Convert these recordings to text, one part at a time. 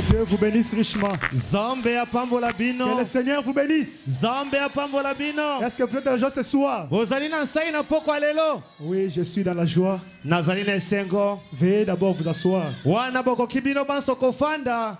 Dieu vous bénisse richement. Zambe apambola bino. Que le Seigneur vous bénisse. Zambe apambola bino. Est-ce que vous êtes dans la joie ce soir? Bozali na nsai na poko alelo. Oui, je suis dans la joie. Nazali na esengo. Veuillez d'abord vous asseoir. Wana boko kibino banso kofanda.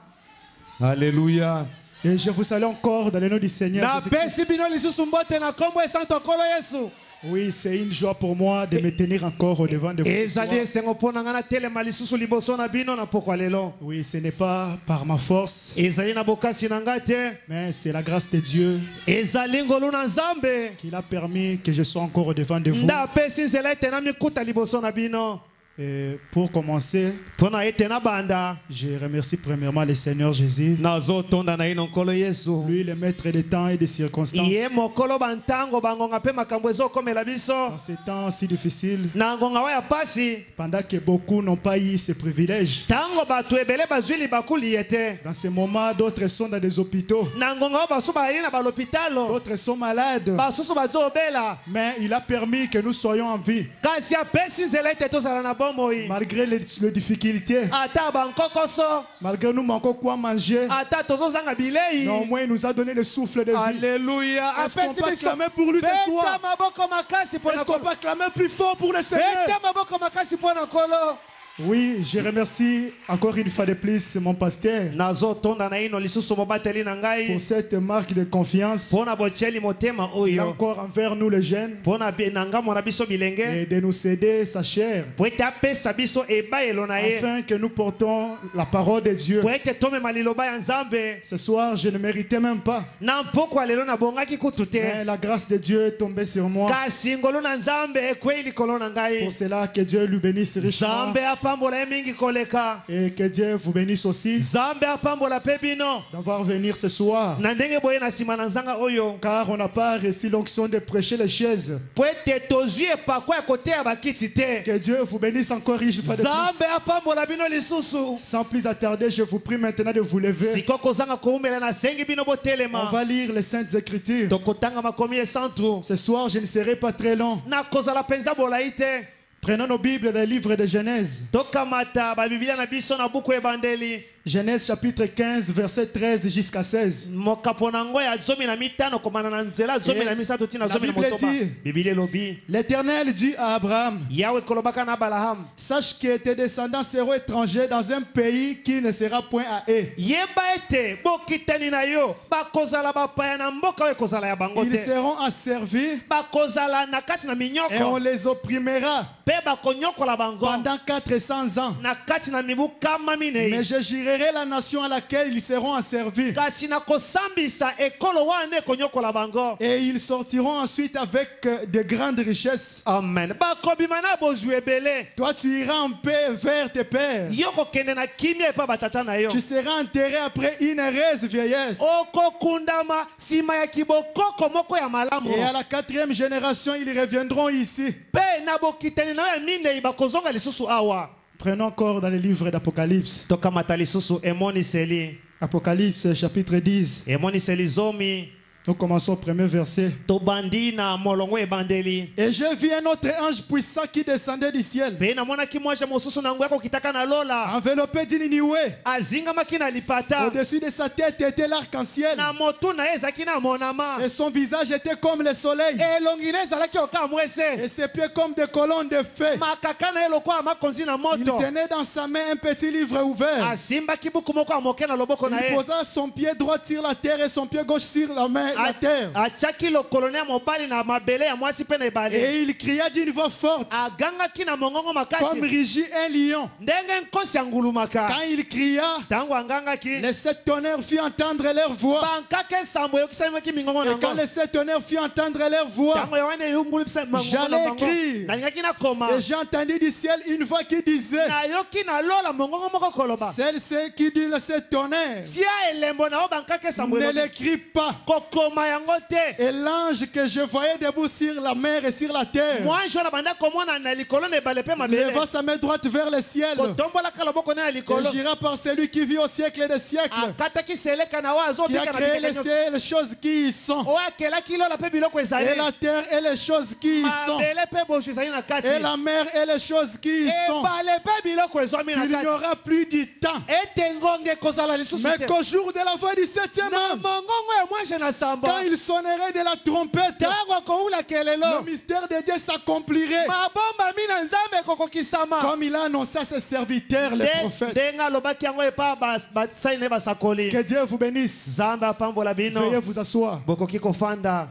Alléluia. Et je vous salue encore dans le nom du Seigneur Na Jésus-Christ. pesi bino lisusu mbote na kombo esanto kolo Yesu. Oui, c'est une joie pour moi de me tenir encore au devant de vous ce soir. Ezali esengo pona ngana telema lisusu liboso na bino na poko alelo. Oui, ce n'est pas par ma force, Ezali na bokasi na ngate. mais c'est la grâce de Dieu Ezali ngolu na Nzambe. qui a permis que je sois encore au devant de vous. Nda pesi nzela ete na mikuta liboso na bino. Et pour commencer, Pona ete na banda. je remercie premièrement le Seigneur Jésus, Nazo tonda na ino nkolo Yesu. lui le maître des temps et des circonstances. Iye mokolo bantango bangonga pe makambo ezokomela biso. Dans ces temps si difficiles, Na ngonga wa ya pasi. pendant que beaucoup n'ont pas eu ce privilège, Tango bato ebele bazwi libakuli ete. dans ces moments, d'autres sont dans des hôpitaux, Na ngonga wa basu bayeli na balopitalo. d'autres sont malades, Basusu bazobela. mais il a permis que nous soyons en vie, Kasi apesi nzela ete tozala na bomoi. malgré les difficultés, Ata bankokoso. malgré nous manquons quoi manger, Ata tozozanga bilei. néanmoins il nous a donné le souffle de vie. Alléluia. Est-ce qu'on Apesi peut biso. acclamer pour lui ce Beta soir? maboko makasi pona Est-ce qu'on kolo. peut acclamer plus fort pour le Seigneur? Beta maboko makasi pona kolo. Oui, je remercie encore une fois de plus mon pasteur Nazo tonda na ino lisusu mobateli na pour ngai. cette marque de confiance, Pona botieli motema et oyo. encore envers nous les jeunes, Pona nanga mona biso bilenge. et de nous céder sa chair, Po ete apesa biso ebayelo na ye. afin que nous portons la parole de Dieu. Po ete tomema liloba ya Nzambe. Ce soir, je ne méritais même pas, Na mpoko alelo na bongaki kutu mais te. la grâce de Dieu est tombée sur moi. Kasi ngolo na Nzambe ekwei likolo na ngai. Pour cela, que Dieu lui bénisse richement, Nzambe apambola ye mingi koleka. et que Dieu vous bénisse aussi Nzambe apambola pe bino. d'avoir venir ce soir, Na ndenge boye na nsima na nzanga oyo. car on n'a pas reçu l'onction de prêcher les chaises. Po ete tozwi epakwa ya koteya bakiti te. Que Dieu vous bénisse encore une fois de plus. Nzambe apambola bino lisusu. Sans plus attarder, je vous prie maintenant de vous lever. Siko kozanga koumela na sengi bino On botelema. va lire les Saintes Écritures. Tokotanga makomi esantu. Ce soir, je ne serai pas très long. Na kozala penza bolai te. Prenons nos Bibles des livres de Genèse. Tokamata babiblia na biso na buku ebandeli. Genèse chapitre 15, verset 13 jusqu'à 16. Mokapo na ngo ya zomi na mitano komana na nzela zomi na misato tina La zomi na Bible motoba. dit- Biblia lobi. L'Éternel dit à Abraham, Yawe kolobaka na Abraham. sache que tes descendants seront étrangers dans un pays qui ne sera point à eux. Yeba ete bokitani na yo bakozala bapaya na mboka oyo ekozala ya bango Ils te. seront asservis Bakozala na kati na et on minyoko. les opprimera Pe bakonyokola bango. pendant 400 ans. Na kati na mibu kama minei. Mais je jurerai la nation à laquelle ils seront asservis. Kasi na kosambisa ekolo wana ekonyokola bango. Et ils sortiront ensuite avec de grandes richesses. Amen. Bakobima na bozwi ebele. Toi, tu iras en paix vers tes pères. Yo kokende na kimia epa batata na yo. Tu seras enterré après une heureuse vieillesse. Okokundama nsima ya kibokoko moko ya malamu. Et à la 4e génération, ils reviendront ici. Pe na bokitani na yo ya minei bakozonga lisusu awa. Prenons encore dans le livre d'Apocalypse. Tokamata lisusu emoniseli. Apocalypse chapitre 10. Emoniseli zomi. Nous commençons au premier verset. Tobandi na molongo ebandeli. Et je vis un autre ange puissant qui descendait du ciel, Pe namonaki mwasha mosusu na nguya kokitaka na lola. enveloppé d'une nuée. Azingamaki na lipata. Au-dessus de sa tête était l'arc-en-ciel. Na motu na ye ezalaki na monama. Et son visage était comme le soleil. Elongi na ezalaki oka mwese. Et ses pieds comme des colonnes de feu. Makaka na ye lokola makonzi na Il moto. tenait dans sa main un petit livre ouvert. Asimbaki buku moko ya moke na loboko na Il ye. posa son pied droit sur la terre et son pied gauche sur la terre. Atiaki lokolo na mobali na mabele ya mwasi pe na ebale. Et il cria d'une voix forte, Agangaki na mongongo comme makasi. rugit un lion. Ndenge nkosi angulumaka. Quand il cria, Tango angangaki. les 7 tonnerres firent entendre leur voix. Bankaka esambo yokisamaki mingongo na Et quand ngo. les 7 tonnerres firent entendre leur voix, Tango yawane eyungulisa mongongo na J'allais bango. écrire. Nalingaki na koma. et j'ai entendu du ciel une voix qui disait, Nayoki na lola mongongo moko koloba. celle qui dit les 7 tonnerres, Tia elembo na o bankaka esambo ne yoki. l'écris pas, Koko kondoma yango te. Et l'ange que je voyais debout sur la mer et sur la terre Mwanjo na banda komona na likolo na ebale pe mabele. leva sa main droite vers le ciel Kotombola ka loboko na et likolo. jura par celui qui vit au siècle des siècles, Akataki seleka na wa qui a azobika na créé bikeka. les choses qui y sont, O akelaki lola pe biloko et ezali. la terre et les choses qui y sont, Mabele pe bosho ezali na kati. et la mer et les choses qui y sont. Ebale pe biloko ezomi na Il n'y kati. aura plus du temps, Ete ngonge kozala lisusu mais te. qu'au jour de la voix du septième Na ange, mongongo ya mwanjo na samba. quand il sonnerait de la trompette, Tango koula le kelelo. mystère de Dieu s'accomplirait, Mabomba mina nzambe kokokisama. comme il a annoncé à ses serviteurs, les prophètes. Denga lobaki yango epa basali ne basakoli. Que Dieu vous bénisse. Nzambe apambola bino. Veuillez vous asseoir. Bokoki kofanda.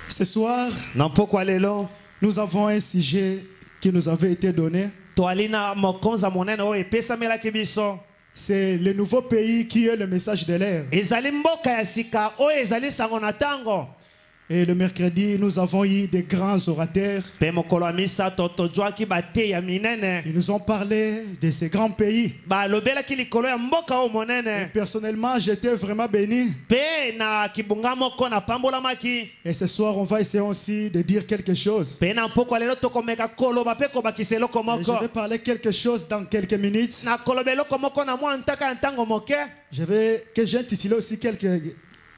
Ce soir, Na pokwa lelo nous avons un sujet qui nous avait été donné. toalina mokonza monene oyo epesamelaki biso. C'est le nouveau pays qui est le message de l'ère. Ezali mboka ya sika oyo ezali sango na tango. Et le mercredi, nous avons eu des grands orateurs. Pe mokolo ya misato tozwaki bateyi ya minene. Ils nous ont parlé de ces grands pays. Balobelaki likolo ya mboka oyo Et monene. personnellement, j'étais vraiment béni. Pe na kibunga moko na pambolamaki. Et ce soir, on va essayer aussi de dire quelque chose. Pe na pokwa lelo tokomeka koloba pe kobakisa eloko Et moko. je vais parler quelque chose dans quelques minutes. Na koloba eloko moko na mwa ntaka ya ntango moke. Que j'ai intitulé aussi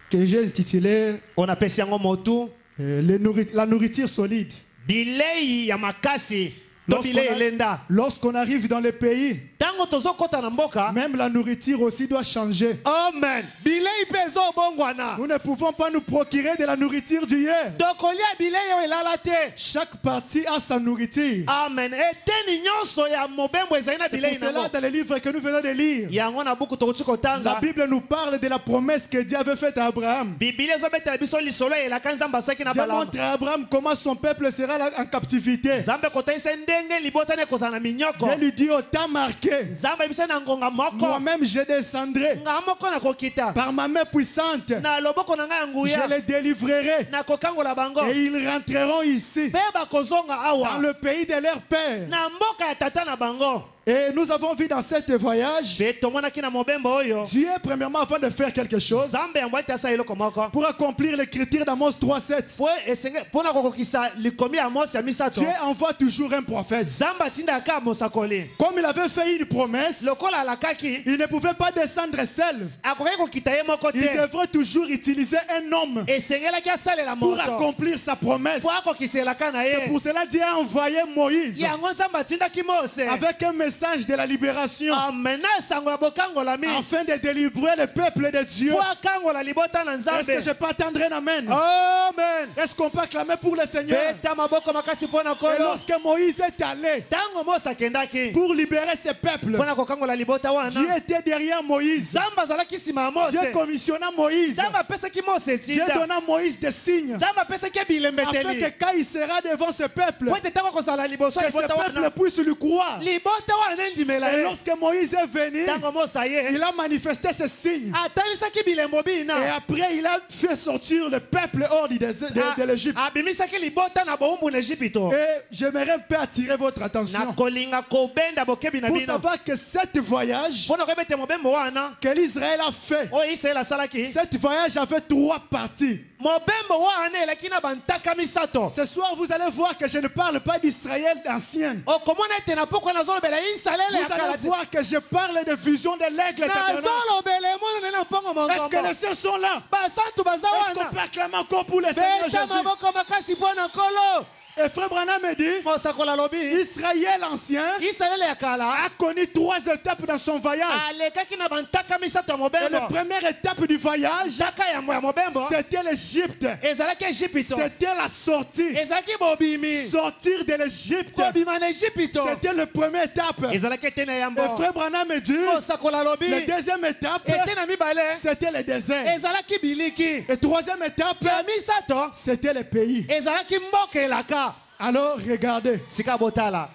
que j'ai intitulé On apesi yango motu. la nourriture solide. Bilei ya makasi. To bilei elenda. Lorsqu'on arrive dans le pays, Tango tozokota na mboka. même la nourriture aussi doit changer. Amen. Bilei pe ezobongwana. Nous ne pouvons pas nous procurer de la nourriture d'hier. Tokolia bilei oyo elala te. Chaque partie a sa nourriture. Amen. Eteni nyonso ya mobembo ezali na C'est pour bilei cela, nango. dans les livres que nous venons de lire, Yango na buku tokuti la kotanga. Bible nous parle de la promesse que Dieu avait faite à Abraham. Biblia ezobetela biso lisolo elaka nzambe asaki na Dieu balamu. montre à Abraham comment son peuple sera là en captivité. Nzambe kotaisa ndenge libotani ekozala na minyoko. Dieu lui dit au temps marqué, Nzambe ebisa na ngonga moko. moi-même je descendrai Nga moko na kokita. par ma main puissante, Na loboko na ngai ya je nguya. les délivrerai Na kokangola bango. et ils rentreront ici, Pe bakozonga dans awa. le pays de leur père. Na mboka ya tata na bango. Et nous avons vu dans cet voyage, Pe tomonaki na mobembo oyo. Dieu, premièrement, avant de faire quelque chose, Nzambe yango ete asa eloko moko. pour accomplir l'écriture d'Amos 3:7, Po esenge pona kokokisa likomi ya mosi ya misato. Dieu envoie toujours un prophète. Nzambe atindaka mosakoli. Comme il avait fait une promesse, Lokola alakaki. il ne pouvait pas descendre seul. Akoki kokita ye moko Il te. devrait toujours utiliser un homme Esengelaki asalela pour moto. accomplir sa promesse. Po akokiselaka na C'est ye. pour cela que Dieu a envoyé Moïse Yango Nzambe atindaki Mose. avec un message de la libération Amen. Na sango ya bokangola mi. afin de délivrer le peuple de Dieu. Po akangola libota na Est-ce que je Nzambe. peux attendre un amen? Amen. Est-ce qu'on peut acclamer pour le Seigneur? Beta maboko makasi pona Et kolo. lorsque Moïse est allé Tango Mose akendaki. pour libérer ses peuples, Pona kokangola libota Dieu wana. était derrière Moïse. Nzambe azalaki nsima ya Mose. Dieu commissionna Moïse. Nzambe apesaki Mose Dieu tinda. donna à Moïse des signes Nzambe apesaki afin bilembeteli. que quand il sera devant ce peuple, Po ete ntango kozala liboso ya que ce libota peuple wana. puisse lui croire. Libota wana endimela Et ye. lorsque Moïse est venu, Ntango Mose aye. il a manifesté ces signes. Atalisaki bilembo Et bina. après, il a fait sortir le peuple hors de l'Égypte. Abimisaki libota na bowumbu na Ejipito. Et j'aimerais un peu attirer votre attention Na kolinga kobenda bokebi na pour bino. savoir que cet voyage Pona koyeba ete mobembo wana. que l'Israël a fait, Oyo Israel asalaki. cet voyage avait 3 parties. Mobembo wana elaki na bantaka misato. Ce soir, vous allez voir que je ne parle pas d'Israël ancien. Okomona ete na pokwa nazolobela Israel ya Vous allez kala te. voir que je parle de vision de l'aigle éternel. Nazolobela emono na mpongo Est-ce que mongongo. les saints sont là? Basantu baza Est-ce qu'on wana. peut acclamer encore pour le Seigneur Beta Jésus? maboko makasi pona kolo. Et Frère Branham me dit, Mosakola lobi. Israël ancien Israel ya kala. a connu 3 étapes dans son voyage. Alekaki na bantaka misato ya Et la mobembo. première étape du voyage, Jaka ya mobembo. c'était l'Égypte. Ezalaki Ejipito. C'était la sortie. Ezalaki bobimi. Sortir de l'Égypte. Kobima na Ejipito. C'était la première étape. Ezalaki ete na yambo. Et Frère Branham me dit, Mosakola lobi. la deuxième étape, Ete na mibale. c'était le désert. Ezalaki biliki. Et troisième étape, Ya misato. c'était le pays. Ezalaki mboka elaka. Alors, regardez. Sika botala.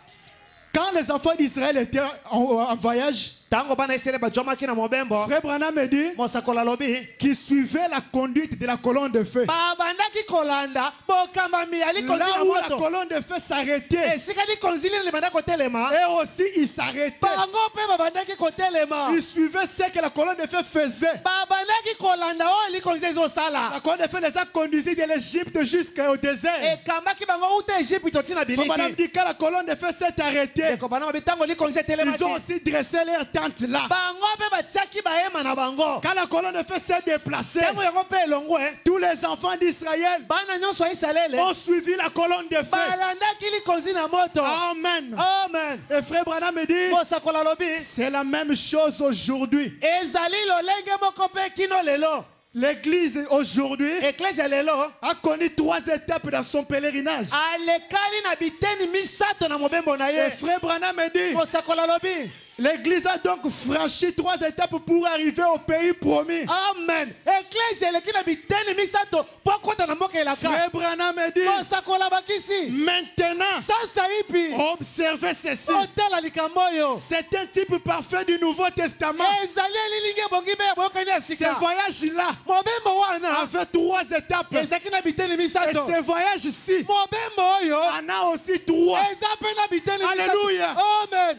Quand les enfants d'Israël étaient en voyage, Tango bana Israel bajomaki na mobembo. Frère Branham me dit Mosakola lobi. qu'ils suivaient la conduite de la colonne de feu. Babandaki bandaki kolanda bokamami ali là konzila où la moto colonne de feu s'arrêtait, esika likonzili le bandaki kotelema et aussi il s'arrêtait. bango mpe babandaki kotelema Il suivait ce que la colonne de feu faisait. babandaki kolanda oyo likonzili ezosala La colonne de feu les a conduits de l'Égypte jusqu'au désert. ekambaki bango uta Egypte tina Comme madame biliki dit, quand la colonne de feu s'est arrêtée, eko bana mabitango likonzili etelemaki ils ont aussi dressé leur tente là. bango mpe batiaki bahema na bango Quand la colonne de feu s'est déplacée, ntango yango mpe elongo tous les enfants d'Israël bana nyonso ya Israele ont suivi la colonne de feu. balandaki likonzi na moto Amen. amen Et frère Branham me dit, mosakola lobi c'est la même chose aujourd'hui. ezali lolenge moko mpe kino lelo L'église aujourd'hui eklezia lelo a connu 3 étapes dans son pèlerinage. alekali na biteni misato na mobembo na Et ye frère Branham me dit, mosakola lobi l'église a donc franchi 3 étapes pour arriver au pays promis. amen eklezia eleki na biteni misato mpo akota na mboka elaka Frère Branham me dit, mosakola bakisi maintenant, sasa ipi observez ceci. otala likambo oyo C'est un type parfait du Nouveau Testament. ezali elilingi ebongi mpe ya boyokani ya Ce sika voyage-là mobembo wana avait 3 étapes. ezalaki na biteni Et misato ce voyage-ci mobembo oyo en a aussi 3. eza mpe na biteni Alléluia. amen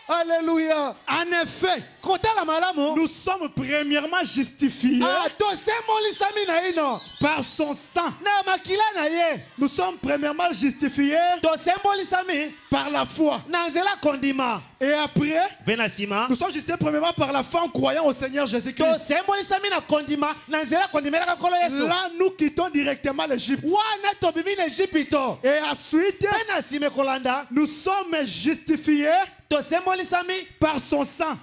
alléluia En effet, kotala malamu nous sommes premièrement justifiés tosembolisami na ino par son sang. na makila na ye Nous sommes premièrement justifiés tosembolisami par la foi. na nzela kondima Et après, mpe na nsima nous sommes justifiés premièrement par la foi en croyant au Seigneur Jésus-Christ. tosembolisami na kondima na nzela kondimelaka nkolo yesu Là, nous quittons directement l'Égypte. wana tobimi na ejipito Et ensuite, mpe na nsima ekolanda nous sommes justifiés tosembolisami par son sang.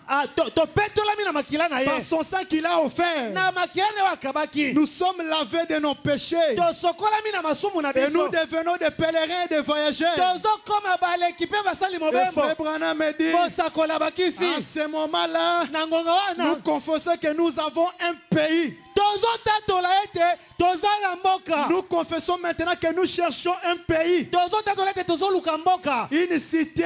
topetolami na makila na Par ye son sang qu'il a offert. na makila na ye akabaki Nous sommes lavés de nos péchés. tosokolami na masumu na Et nous biso devenons des pèlerins et des voyageurs. tozokoma baleki mpe basali Et mobembo frère Branham me dit, kosakola à bakisi ce moment-là, na ngonga nous wana confessons que nous avons un pays. tozotatola ete toza na mboka Nous confessons maintenant que nous cherchons un pays, tozotatola ete tozoluka mboka une cité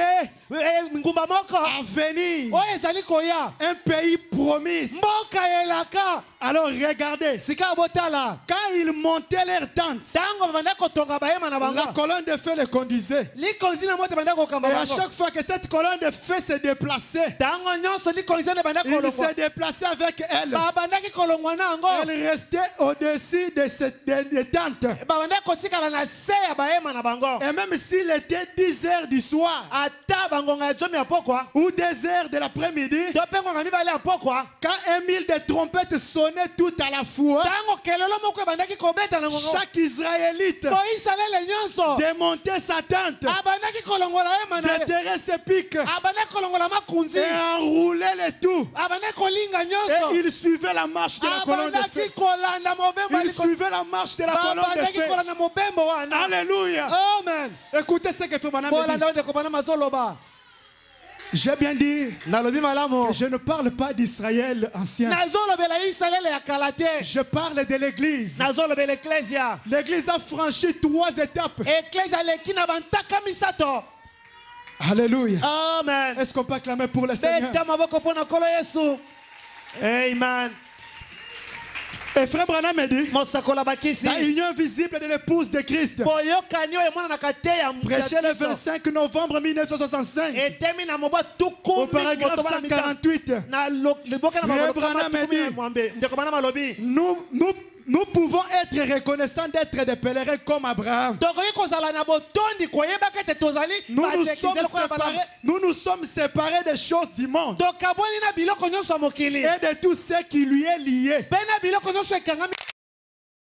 ngumba moko à venir, oyo ezali koya un pays promis. mboka elaka Alors regardez, sika botala quand ils montaient leur tente, ntango babanda kotonga bahema na la bango colonne de feu les conduisait. likonzi na moto banda kokamba Et à bango chaque fois que cette colonne de feu se déplaçait, ntango nyonso likonzi wana banda il kolongwa se déplaçait avec elle. babandaki kolongwa na yango Elle restait au-dessus des tentes. babanda kotikala na se ya bahema na bango Et même s'il était 10 heures du soir ata bangonga ya zomi ya pokwa ou 2 heures de l'après-midi, to mpe ngonga mibale ya pokwa quand un mille de trompettes sonnait tout à la fois, ntango kelelo moko ebandaki kobeta na ngonga chaque Israélite boisalele nyonso démontait sa tente, abandaki kolongola hema na ye déterrait ses pics abandaki kolongola makunzi et enroulait le tout. abandaki kolinga Et nyonso il suivait la marche de la colonne de feu. abandaki kolanda mobembo Il suivait la marche de la colonne de babandaki feu. kolanda mobembo wana Alléluia. amen Écoutez ce que Frère Branham me dit. bolanda ndeko bana mazoloba J'ai bien dit nalobi malamu que je ne parle pas d'Israël ancien. nazolobela israele ya kala te Je parle de l'église. nazolobela eklesia L'église a franchi 3 étapes. eklesia aleki na bantaka misato Alléluia. amen Est-ce qu'on peut acclamer pour le Seigneur? beta maboko mpo na nkolo yesu amen Et frère Branham me dit, mosakola bakisi la union visible de l'épouse de Christ, boyokani oyo emonanaka te ya prêché le 25 novembre 1965, etemi na mobu au tukumi paragraphe 148, na liboka na Frère Branham makumi dit, na mwambe ndeko bana malobi nous pouvons être reconnaissants d'être des pèlerins comme Abraham. tokoki kozala na botondi koyebaka ete tozali Nous nous sommes séparés des choses du monde tokabwani na biloko nyonso ya mokili et de tout ce qui lui est lié. mpe na biloko nyonso ekangami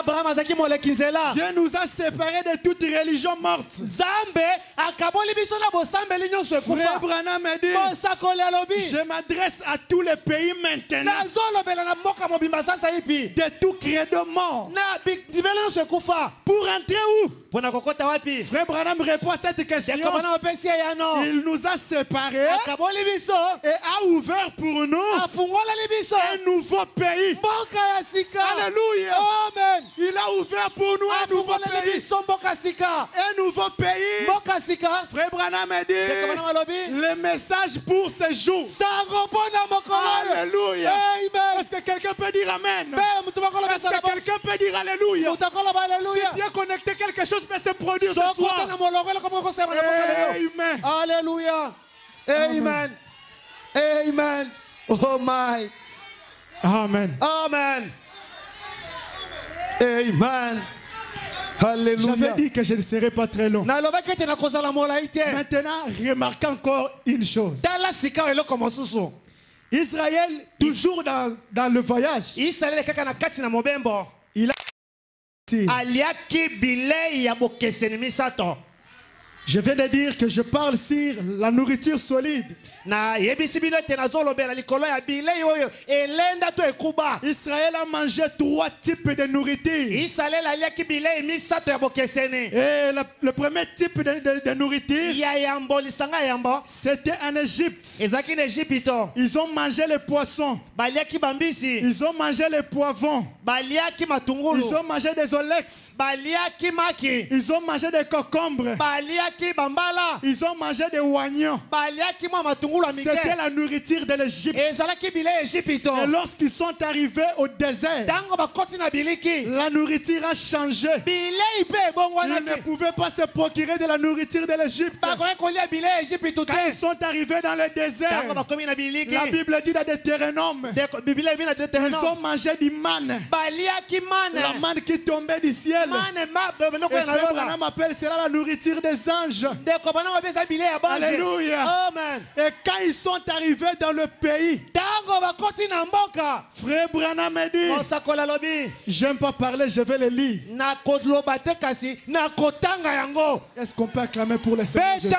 abraham azalaki moleki nzela Dieu nous a séparés de toute religion morte. nzambe akaboli biso na bosambeli nyonso Frère ekufa Branham me dit, mosakoli alobi je m'adresse à tous les pays maintenant nazolobela na mboka mobimba sasa ipi de tout credo mort. na bimelo nyonso ekufa Pour entrer où? mpo na kokota wapi Frère Branham répond à cette question. ndeko bana bapesi ye yano Il nous a séparés akaboli biso et a ouvert pour nous afungoleli biso un nouveau pays. mboka ya sika Alléluia. amen Il a ouvert pour nous un nouveau pays. Un nouveau pays. Frère Branham a dit le message pour ce jour. Alléluia. Est-ce que quelqu'un peut dire Amen? Est-ce que quelqu'un peut dire Alléluia? Si Dieu a connecté quelque chose peut se produire ce soir. Amen. Alléluia. Amen. Amen. Oh my. Amen. Amen. Amen. Alléluia. J'avais dit que je ne serai pas très long. Maintenant, Maintenant, remarquez encore une chose. Israël, toujours dans le voyage, il a je viens de dire que je parle sur la nourriture solide. Israël a mangé 3 types de nourriture. Et le premier type de nourriture, c'était en Égypte. Ils ont mangé les poissons. Ils ont mangé les poivrons. Ils ont mangé des olex. Ils ont mangé des concombres. Ils ont mangé des oignons. C'était la nourriture de l'Égypte. Et lorsqu'ils sont arrivés au désert, la nourriture a changé. Ils ne pouvaient pas se procurer de la nourriture de l'Égypte. Quand ils sont arrivés dans le désert, la Bible dit dans Deutéronome, ils ont mangé du manne. La manne qui tombait du ciel. Et Frère Branham appelle cela la nourriture des anges. Alléluia. Amen. Et quand ils sont arrivés dans le pays, Frère Branham a dit, j'aime pas parler, je vais le lire. Est-ce qu'on peut acclamer pour le Seigneur Jésus?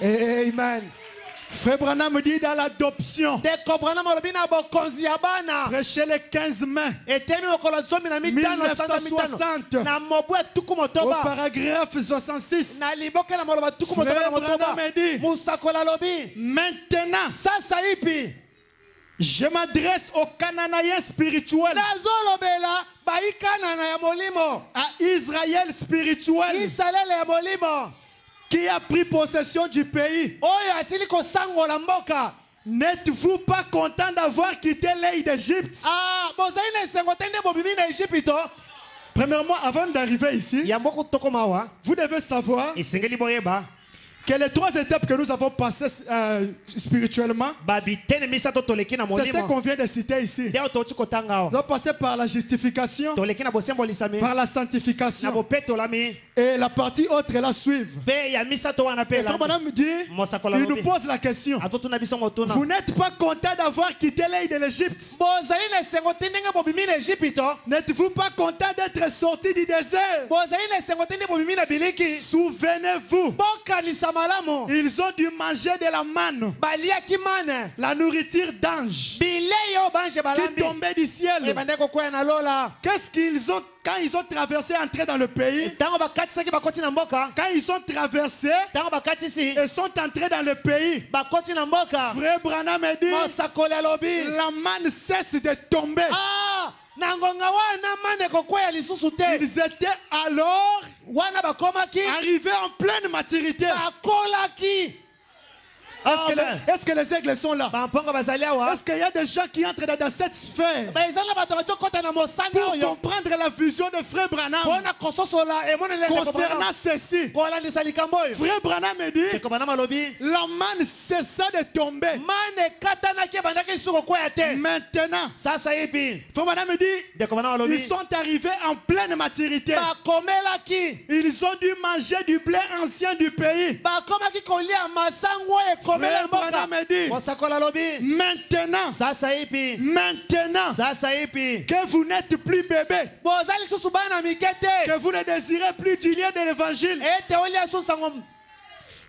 Amen. Frère Branham dit dans l'adoption, prêcher les 15 mains, 1960, au paragraphe 66, Frère Branham dit, maintenant, je m'adresse aux Cananéens spirituels, à Israël spirituel, qui a pris possession du pays. N'êtes-vous pas content d'avoir quitté l'île d'Égypte? Premièrement, avant d'arriver ici, vous devez savoir que les 3 étapes que nous avons passées spirituellement, c'est ce qu'on vient de citer ici. Nous avons passé par la justification, par la sanctification, et la partie autre est la suivre. Et Frère Branham me dit, il nous pose la question, vous n'êtes pas content d'avoir quitté l'île de l'Égypte? N'êtes-vous pas content d'être sorti du désert? Souvenez-vous, ils ont dû manger de la manne, la nourriture d'ange qui tombait du ciel. Qu'est-ce qu'ils ont quand ils ont traversé, entré dans le pays? Quand ils sont traversés et sont entrés dans le pays, Frère Branham a dit, la manne cesse de tomber. Ils étaient alors arrivés en pleine maturité. Est-ce que les aigles sont là? Est-ce qu'il y a des gens qui entrent dans cette sphère pour comprendre la vision de Frère Branham concernant ceci? Frère Branham me dit, la manne cessa de tomber. Maintenant, Frère Branham me dit, ils sont arrivés en pleine maturité. Ils ont dû manger du blé ancien du pays. Frère Branham me dit, maintenant, que vous n'êtes plus bébé, que vous ne désirez plus du lien de l'évangile,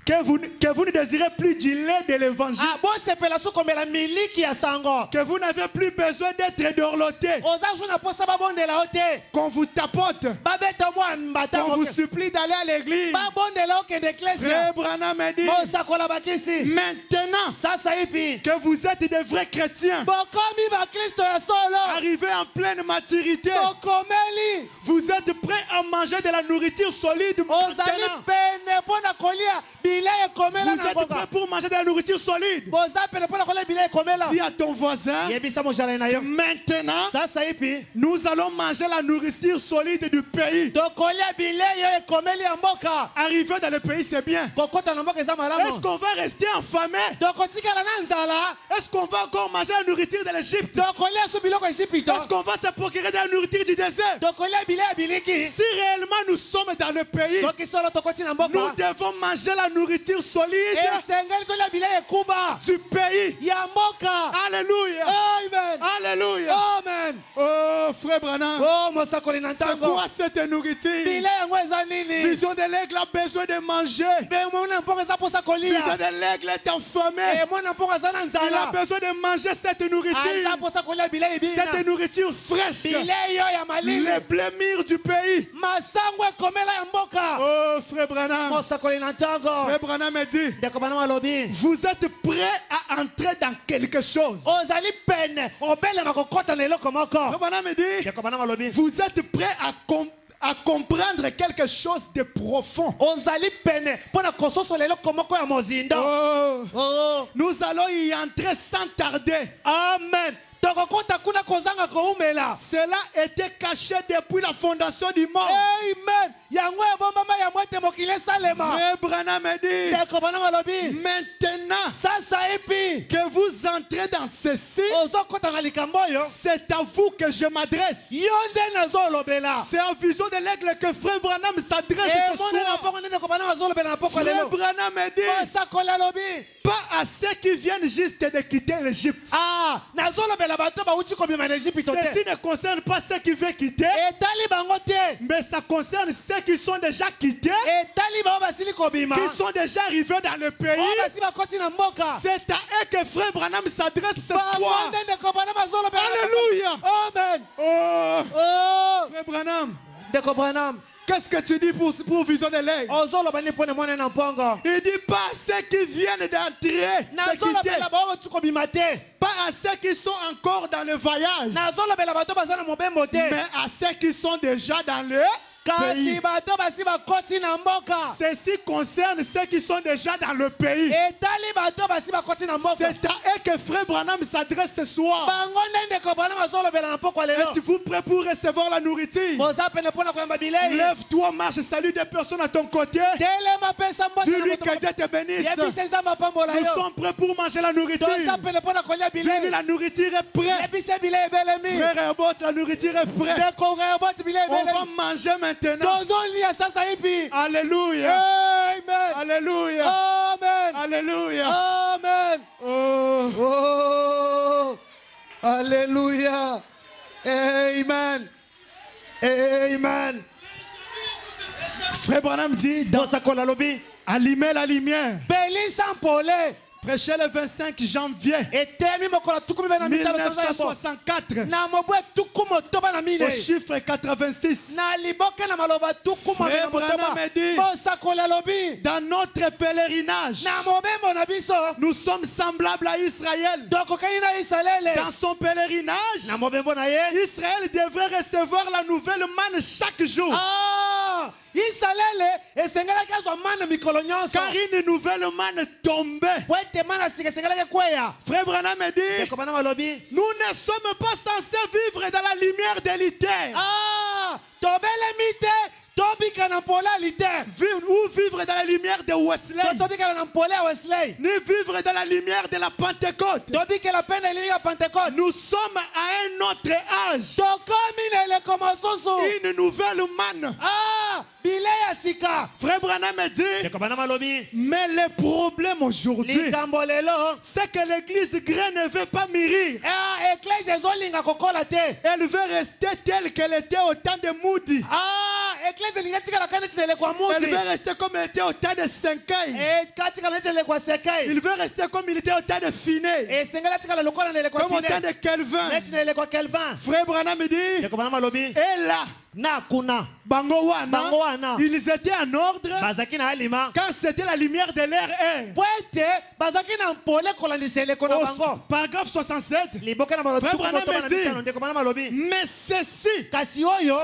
Que vous ne désirez plus du lait de l'évangile. Que vous n'avez plus besoin d'être dorloté. Qu'on vous tapote. Qu'on vous supplie d'aller à l'église. Frère Branham me dit maintenant que vous êtes des vrais chrétiens, arrivés en pleine maturité, vous êtes prêts à manger de la nourriture solide maintenant. Vous êtes prêts pour manger de la nourriture solide. Dis à ton voisin que maintenant nous allons manger la nourriture solide du pays. Arriver dans le pays, c'est bien. Est-ce qu'on va rester affamé? Est-ce qu'on va encore manger la nourriture de l'Égypte? Est-ce qu'on va se procurer de la nourriture du désert? Si réellement nous sommes dans le pays, nous devons manger la nourriture solide du pays. Alléluia. Amen. Alléluia. Amen. Oh, frère Branham. C'est quoi cette nourriture? Vision de l'aigle a besoin de manger. Vision de l'aigle est affamé. Il a besoin de manger cette nourriture. Cette nourriture fraîche. Les blés mûrs du pays. Oh, frère Branham. Frère Branham me dit, vous êtes prêts à entrer dans quelque chose. Frère Branham me dit, vous êtes prêts à comprendre quelque chose de profond. Nous allons y entrer sans tarder. Amen. Cela était caché depuis la fondation du monde. Amen. Frère Branham me dit, maintenant que vous entrez dans ceci, c'est à vous que je m'adresse. C'est en vision de l'aigle que Frère Branham s'adresse ce soir. Frère Branham me dit, pas à ceux qui viennent juste de quitter l'Égypte. Ceci ne concerne pas ceux qui veulent quitter, mais ça concerne ceux qui sont déjà quittés, qui sont déjà arrivés dans le pays. C'est à eux que Frère Branham s'adresse ce soir. Alléluia. Amen. Oh. Frère Branham, qu'est-ce que tu dis pour vision de l'aigle? Il dit pas à ceux qui viennent d'entrer, de quitter. Pas à ceux qui sont encore dans le voyage, mais à ceux qui sont déjà dans le pays. Ceci concerne ceux qui sont déjà dans le pays. C'est à eux que Frère Branham s'adresse ce soir. Êtes-vous prêt pour recevoir la nourriture? Lève-toi, marche, salue des personnes à ton côté. Dis-lui que Dieu te bénisse. Nous sommes prêts pour manger la nourriture. Dis-lui la nourriture est prête. Frère Herbot, la nourriture est prête. On va manger maintenant. Alléluia. Amen. Alléluia. Amen. Alléluia. Amen. Oh. Alléluia. Amen. Amen. Frère Branham dit dans allumer la lumière. Prêcher le 25 janvier 1964 au chiffre 86. Frère Branham me dit, dans notre pèlerinage, nous sommes semblables à Israël. Dans son pèlerinage, Israël devrait recevoir la nouvelle manne chaque jour. Car une nouvelle manne tombait. Frère Branham me dit, nous ne sommes pas censés vivre dans la lumière de l'éther. Ou vivre dans la lumière de Wesley, ni vivre dans la lumière de la Pentecôte. Nous sommes à un autre âge. Une nouvelle manne. Frère Branham me dit, mais le problème aujourd'hui, c'est que l'église graine ne veut pas mûrir. Elle veut rester telle qu'elle était au temps de Moody. Elle veut rester comme elle était au temps de Senkai. Il veut rester comme il était au temps de Finney. Comme au temps de Kelvin. Frère Branham me dit, et là, Bangowana, ils étaient en ordre quand c'était la lumière de l'ère 1. Paragraphe 67. Frère Branham me dit, mais ceci,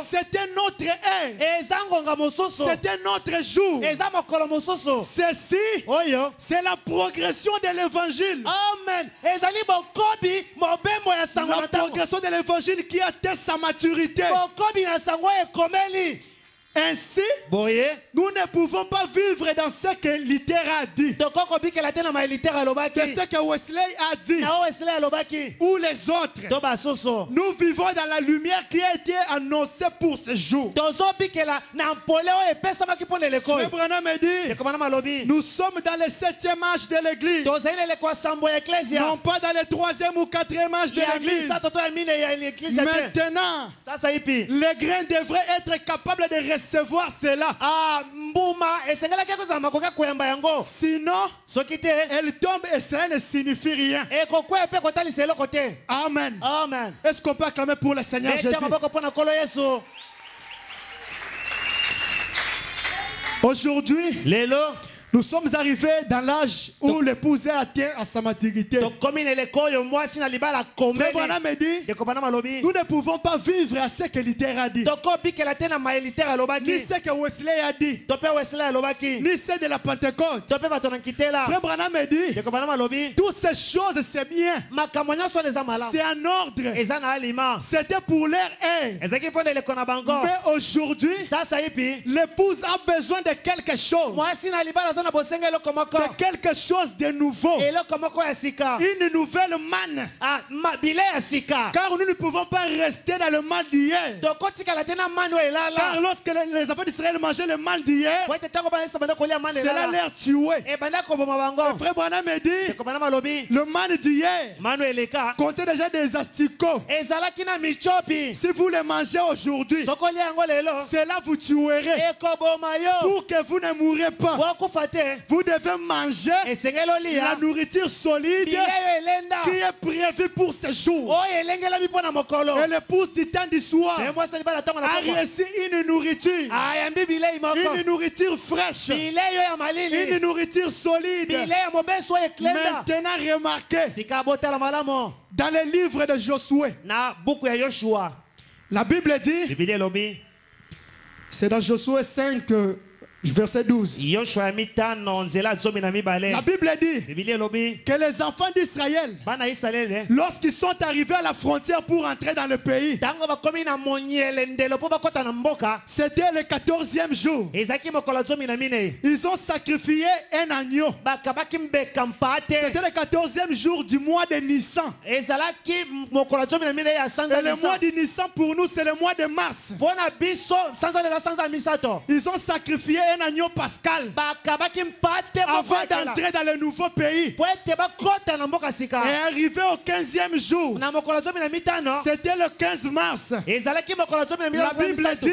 c'était notre ère. C'était notre jour. Ceci, c'est la progression de l'évangile. Amen. La progression de l'évangile qui atteint sa maturité. Ainsi, nous ne pouvons pas vivre dans ce que Luther a dit, de ce que Wesley a dit, ou les autres. Nous vivons dans la lumière qui a été annoncée pour ce jour. Frère Branham me dit, nous sommes dans le 7e âge de l'église, non pas dans le 3e ou 4e âge de l'église. Maintenant, les grains devraient être capables de recevoir cela. Sinon, elle tombe et cela ne signifie rien. Amen. Amen. Est-ce qu'on peut acclamer pour le Seigneur Jésus? Aujourd'hui, nous sommes arrivés dans l'âge où l'épouse atteint à sa maturité. Frère Branham me dit, nous ne pouvons pas vivre à ce que Luther a dit, ni ce que Wesley a dit, ni ce de la Pentecôte. Frère Branham me dit, toutes ces choses c'est bien, c'est en ordre, c'était pour leur ère. Mais aujourd'hui, l'épouse a besoin de quelque chose, de quelque chose de nouveau, une nouvelle manne, car nous ne pouvons pas rester dans le manne d'hier. Car lorsque les enfants d'Israël mangeaient le manne d'hier, cela leur tuait. Frère Branham me dit, le manne d'hier contenait déjà des asticots. Si vous les mangez aujourd'hui, cela vous tuerait. Pour que vous ne mourrez pas, vous devez manger la nourriture solide qui est prévue pour ce jour. Et l'épouse du temps du soir a reçu une nourriture fraîche, une nourriture solide. Maintenant, remarquez, dans le livre de Josué, la Bible dit, c'est dans Josué 5, verset 12. La Bible dit que les enfants d'Israël, lorsqu'ils sont arrivés à la frontière pour entrer dans le pays, c'était le 14e jour. Ils ont sacrifié un agneau. C'était le 14e jour du mois de Nissan. Et le mois de Nissan pour nous c'est le mois de mars. Ils ont sacrifié un agneau pascal avant d'entrer dans le nouveau pays. Et arrivé au 15e jour, c'était le 15 mars, la Bible dit,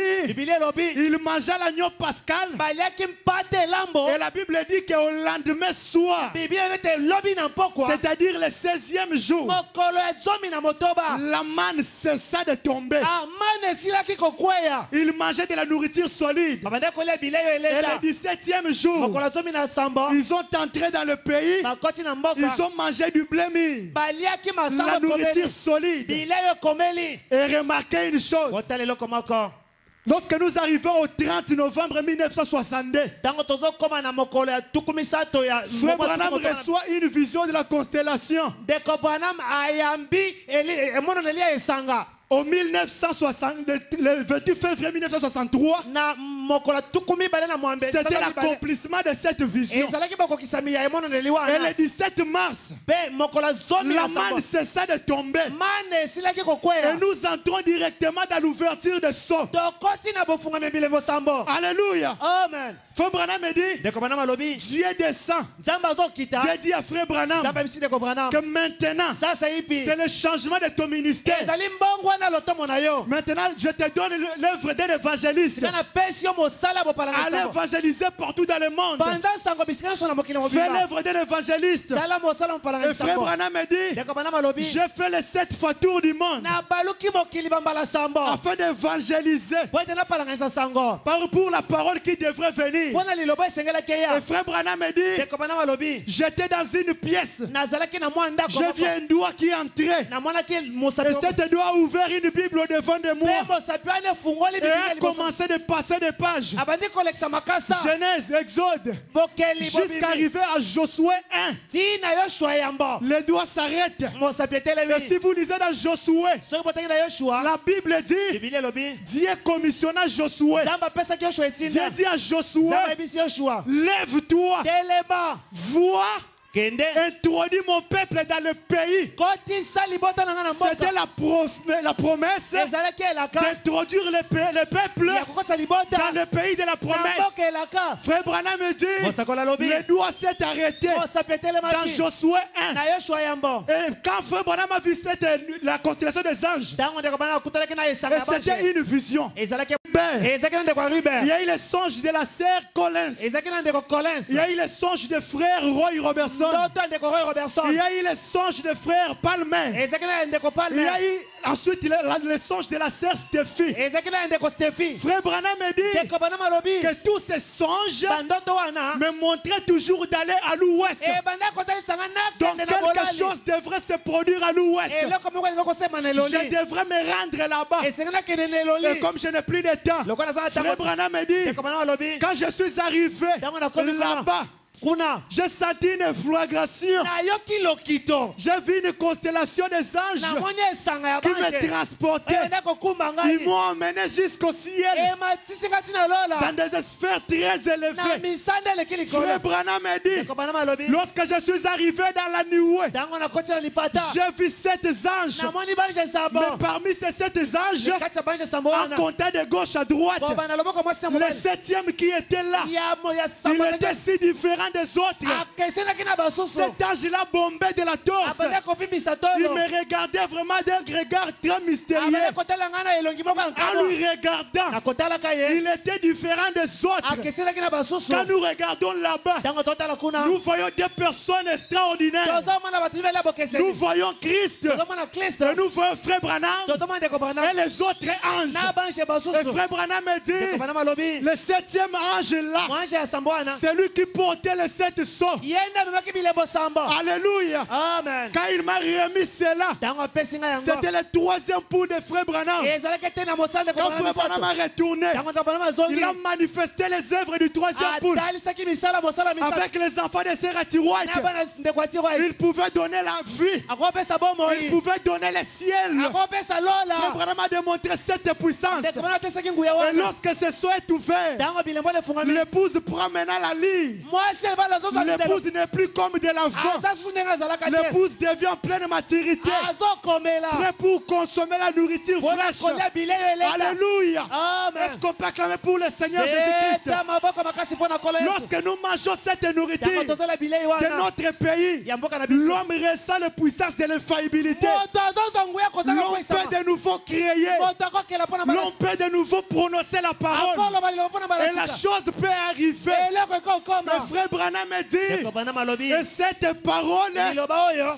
il mangea l'agneau pascal. Et la Bible dit qu'au lendemain soir, c'est-à-dire le 16e jour, la manne cessa de tomber. Il mangeait de la nourriture solide. Et le 17e jour, ils ont entré dans le pays, ils ont mangé du blé mis, la nourriture solide. Et remarquez une chose, lorsque nous arrivons au 30 novembre 1962, Frère Branham reçoit une vision de la constellation. Au 1960, le 28 février 1963, c'était l'accomplissement de cette vision. Et le 17 mars, la manne cessa de tomber. Et nous entrons directement dans l'ouverture de sceaux. Alléluia. Amen. Frère Branham me dit, Dieu descend. Dieu dit à Frère Branham que maintenant, c'est le changement de ton ministère. Maintenant, je te donne l'œuvre d'un évangéliste. Allez évangéliser partout dans le monde. Fais l'œuvre d'un évangéliste. Et frère Branham me dit, j'ai fait les 7 fois tour du monde afin d'évangéliser pour la parole qui devrait venir. Et frère Branham me dit, j'étais dans une pièce. J'ai vu un doigt qui entrait. Et cet doigt a ouvert une Bible au devant de moi. Et a commencé de passer des pages. Genèse, Exode, jusqu'à arriver à Josué 1. Les doigts s'arrêtent. Et si vous lisez dans Josué, la Bible dit, Dieu commissionna Josué. Dieu dit à Josué, lève-toi, vois, introduis mon peuple dans le pays. C'était la promesse d'introduire le peuple dans le pays de la promesse. Frère Branham me dit, le doigt s'est arrêté dans Josué 1. Et quand Frère Branham a vu la constellation des anges, c'était une vision. Il y a eu le songe de la sœur Collins. Il y a eu le songe de frère Roy Robertson. Il y a eu le songe de frère Palmer. Il y a eu ensuite le songe de la sœur Stéphie. Frère Branham me dit que tous ces songes me montraient toujours d'aller à l'ouest. Donc quelque chose devrait se produire à l'ouest. Je devrais me rendre là-bas. Et comme je n'ai plus de temps, Frère Branham me dit, quand je suis arrivé là-bas, j'ai senti une flagration. J'ai vu une constellation des anges qui me transportaient. Ils m'ont emmené jusqu'au ciel dans des sphères très élevées. Frère Branham me dit, lorsque je suis arrivé dans la nuée, j'ai vu 7 anges. Mais parmi ces 7 anges, en comptant de gauche à droite, le 7e qui était là, il était si différent des autres. Cet ange-là bombé de la torse. Il me regardait vraiment d'un regard très mystérieux. En lui regardant, il était différent des autres. Quand nous regardons là-bas, nous voyons des personnes extraordinaires. Nous voyons Christ. Et nous voyons Frère Branham et les autres anges. Et Frère Branham me dit, le 7e ange là, c'est lui qui portait les 7 sceaux. Alléluia. Amen. Quand il m'a remis cela, c'était le 3e pour de Frère Branham. Quand Frère Branham a retourné, il a manifesté les œuvres du 3e pour. Avec les enfants de Serati White, il pouvait donner la vie. Il pouvait donner le ciel. Frère Branham a démontré cette puissance. Et lorsque ce sceau est ouvert, l'épouse prend maintenant la ligne. L'épouse n'est plus comme de l'enfant. L'épouse devient pleine de maturité. Prêt pour consommer la nourriture fraîche. Alléluia. Est-ce qu'on peut acclamer pour le Seigneur Jésus-Christ? Lorsque nous mangeons cette nourriture de notre pays, l'homme ressent la puissance de l'infaillibilité. L'homme peut de nouveau créer. L'homme peut de nouveau prononcer la parole. Et la chose peut arriver. Mais Frère Branham me dit, et cette parole,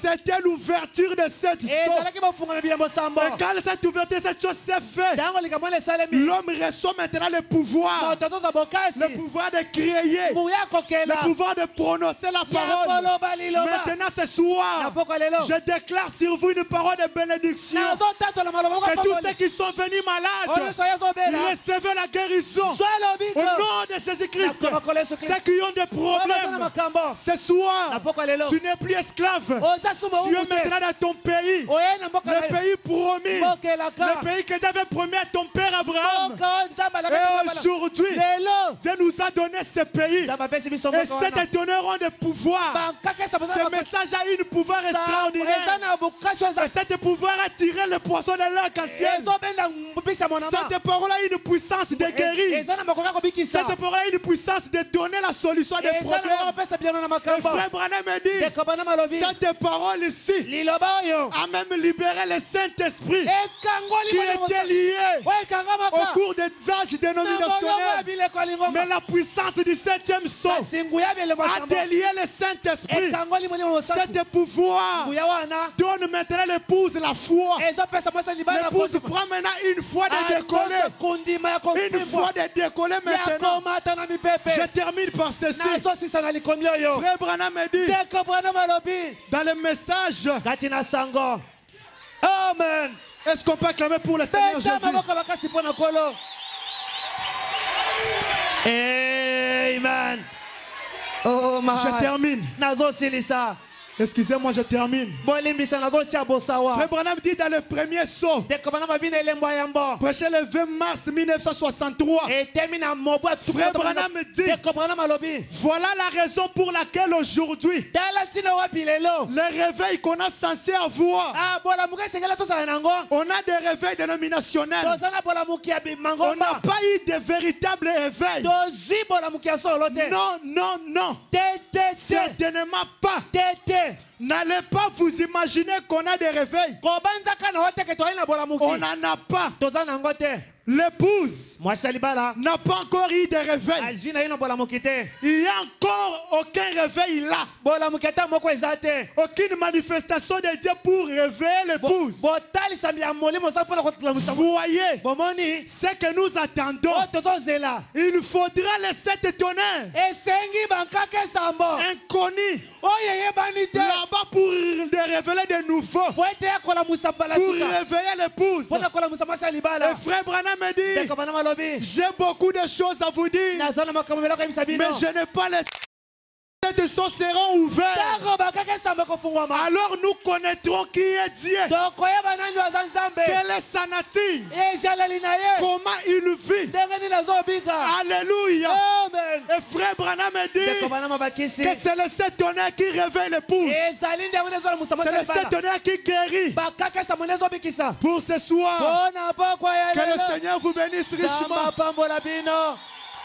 c'était l'ouverture de cette chose. Et quand cette ouverture, cette chose s'est faite, l'homme reçoit maintenant le pouvoir. Le pouvoir de créer. Le pouvoir de prononcer la parole. Maintenant ce soir, je déclare sur vous une parole de bénédiction. Que tous ceux qui sont venus malades, recevez la guérison. Au nom de Jésus-Christ. Ceux qui ont des problèmes, ce soir, tu n'es plus esclave. Tu es maintenant dans ton pays. Le pays promis. Le pays que tu avais promis à ton père Abraham. Et aujourd'hui, Dieu nous a donné ce pays. Et ces donneront de pouvoir. Ce message a une pouvoir extraordinaire. Et cette pouvoir a tiré le poisson de l'arc en ciel. Cette parole a une puissance de guérir. Cette parole a une puissance de donner la solution des problèmes. Et frère Branham me dit, cette parole ici a même libéré le Saint-Esprit qui était lié au cours des âges dénominationnels. Mais la puissance du 7e saut a délié le Saint-Esprit. Cet pouvoir donne maintenant l'épouse la foi. L'épouse prend maintenant une foi de décoller. Une foi de décoller maintenant. Je termine par ceci. Frère Branham me dit dans le message. Amen. Est-ce qu'on peut acclamer pour le Seigneur Jésus? Amen. Oh my. Je termine. Excusez-moi, je termine. Frère Branham dit dans le premier saut, prêché le 20 mars 1963, Frère Branham dit, voilà la raison pour laquelle aujourd'hui, les réveils qu'on a censé avoir, on a des réveils dénominationnels. On n'a pas eu de véritable réveil. Non, non, non. Certainement pas. N'allez pas vous imaginer qu'on a des réveils. On n'en a pas. L'épouse n'a pas encore eu de réveil. Il n'y a encore aucun réveil là. Aucune manifestation de Dieu pour réveiller l'épouse. Vous voyez ce que nous attendons. Il faudra les 7 tonnerres inconnus là-bas pour révéler de nouveaux. Pour réveiller l'épouse. Et frère Branham me dit, j'ai beaucoup de choses à vous dire, mais je n'ai pas les têtes seront ouvertes. Alors nous connaîtrons qui est Dieu. Quelle est sa nature. Comment il vit. Alléluia. Et frère Branham me dit que c'est le 7 tonnerres qui réveille l'épouse. C'est le 7 tonnerres qui guérit. Pour ce soir, que le Seigneur vous bénisse richement.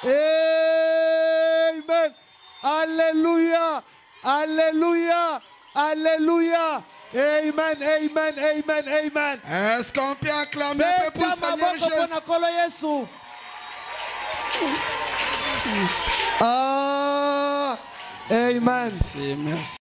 Amen. Alléluia, alléluia, alléluia. Amen, amen, amen, amen. Est-ce qu'on peut acclamer pour le Seigneur Jésus? Ah, amen. Merci.